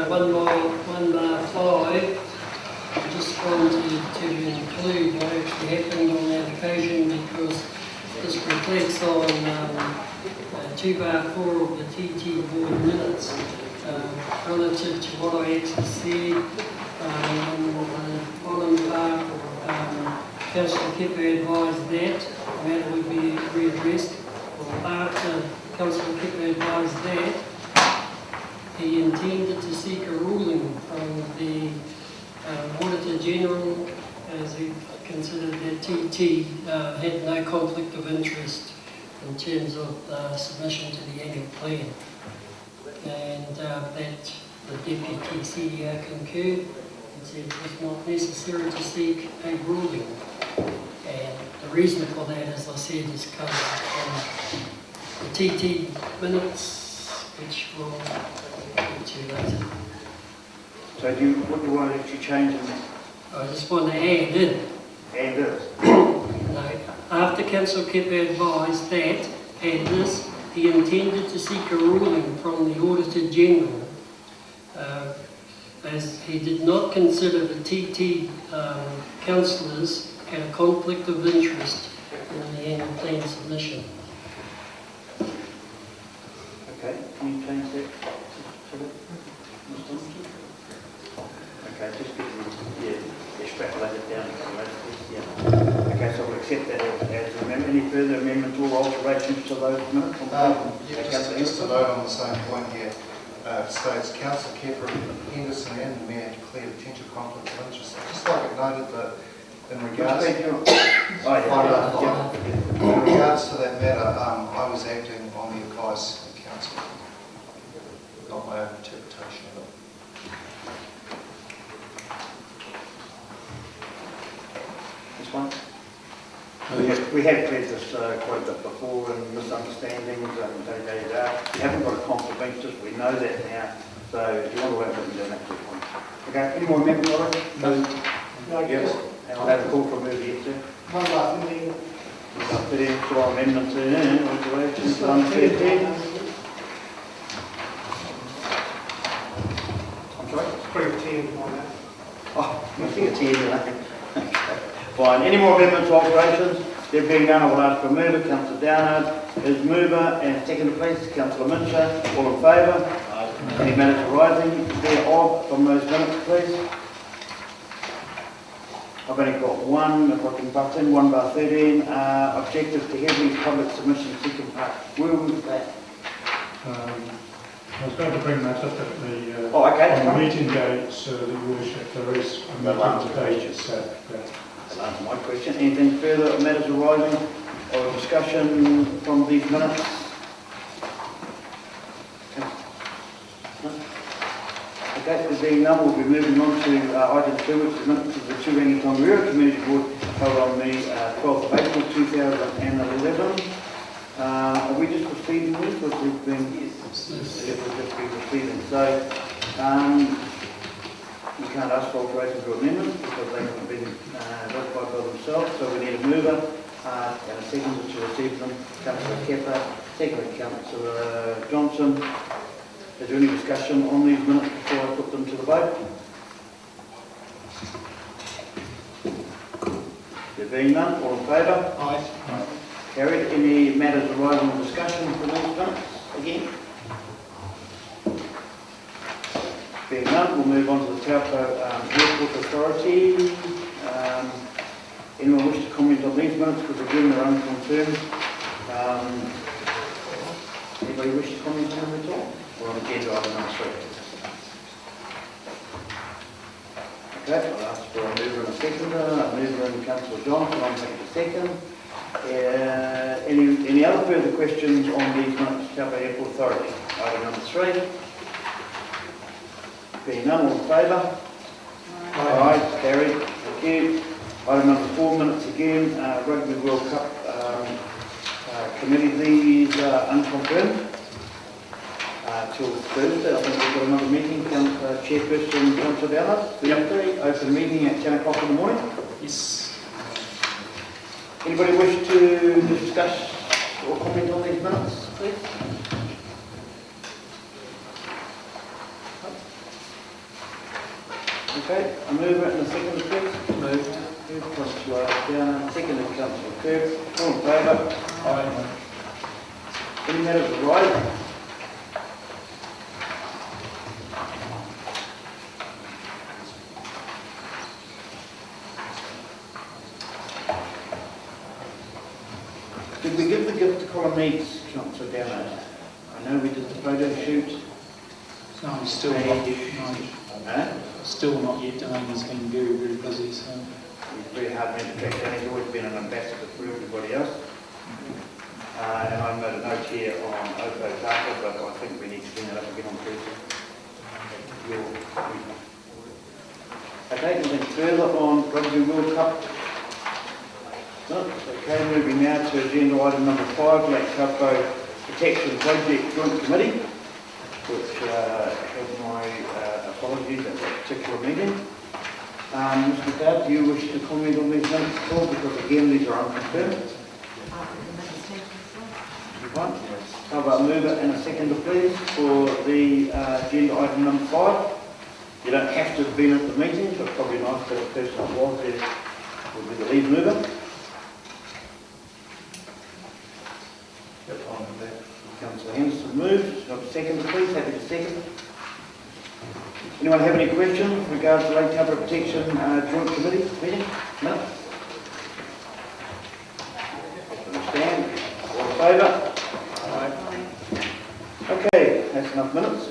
1 bar 5, I just wanted to include what actually happened on that occasion, because this reflects on 2 bar 4 of the TT board minutes relative to what I actually said. On the bottom part, Councillor Kipper advised that the matter would be readdressed. Well, after Councillor Kipper advised that, he intended to seek a ruling from the Auditor General, as he considered that TT had no conflict of interest in terms of submission to the annual plan, and that the Deputy CEO concurred and said it was not necessary to seek a ruling. And the reason for that, as I said, is covered on the TT minutes, which we'll get to later. So what do you want to actually change in that? I just want to add in. And this? No, after Councillor Kipper advised that, and this, he intended to seek a ruling from the Auditor General, as he did not consider the TT councillors had a conflict of interest in the annual plan submission. Okay, can you change that? Okay, just extrapolate it down. Yeah. Okay, so we'll accept that as amendment. Any further amendments or alterations to those minutes? Just to note on the same point here, it states Councillor Kepper, Henderson and the Mayor declared potential conflict of interest. I'd just like it noted that in regards to that matter, I was acting on the advice of the Council, not my own interpretation of it. This one? We have read this quite a bit before, and misunderstandings and We haven't got a conflict of interest, we know that now. So if you want to work with them, that's good point. Okay, any more amendments on it? No. Yes. And I'll have a call from who yet, sir. One last thing. We've got 34 amendments in, alterations, 113. I'm sorry? Pretty 10 on that. Oh, I think it's here, Fine. Any more amendments or alterations? There being none, I will ask for a mover. Councillor Downard is mover, and second place, Councillor Mincher. All in favour? Any matters arising thereof from those minutes, please? I've only got one, if I can butt in, 1 bar 13. Objective to Headley's public submission, second part. Where was that? I was going to bring that up at the okay. on the meeting dates, the worship. There is a meeting today, so That'll answer my question. Anything further matters arising or discussion from these minutes? Okay, there being none, we'll be moving on to item 2, which is minutes of the Turangi-Tongariro Community Board held on the 12th of April 2011. Are we just proceeding with, or we've been? Yes, we'll just be proceeding. So, you can't ask for alterations or amendments because they haven't been ratified by themselves, so we need a mover and a seconder to receive them. Councillor Kepper, second Councillor Johnson. Is there any discussion on these minutes before I put them to the vote? There being none, all in favour? Aye. Carried. Any matters arising in discussion from these minutes? Again? Being none, we'll move on to the Taupo Airport Authority. Anyone wish to comment on these minutes? Because again, they're unconfirmed. Anybody wish to comment on them at all? Or on agenda item number 3? Okay, I'll ask for a mover and a seconder. A mover and Councillor Johnson, I'll take the second. Any other further questions on these minutes, Taupo Airport Authority? Item number 3. Being none, all in favour? Aye. Carried. Thank you. Item number 4, minutes again. Rugby World Cup committee. These are unconfirmed till Thursday. I think we've got another meeting. Chairperson Councillor Downer. Thursday. Open meeting at 10 o'clock in the morning. Yes. Anybody wish to discuss or comment on these minutes, please? Okay, I move it in a second, please. Moved. Moved, Councillor Down, seconded Councillor Kirk. All in favour? Aye. Any matters arising? Did we give the gift to Colonnades, Councillor Down? I know we did the photo shoot. No, still not yet. Huh? Still not yet done. He's been very, very busy. So He's very hard man to track down. He's always been an ambassador for everybody else. And I made a note here on Taupo-Kaingaroa, but I think we need to bring that up again on Thursday. Okay, anything further on Rugby World Cup? No? Okay, moving now to agenda item number 5, Lake Taupo Protection Project Joint Committee, which has my apologies at that particular meeting. Mr. Dowd, do you wish to comment on these minutes at all? Because again, these are unconfirmed. Right. How about move it in a second, please, for the agenda item number 5. You don't have to have been at the meeting, but probably nice to have the person that was there will be the lead mover. Yep, I'm with that. Councillor Henderson moves. Have a second, please. Happy to second. Anyone have any questions with regards to Lake Taupo Protection Joint Committee meeting? No? Understand? All in favour? Okay, that's enough minutes.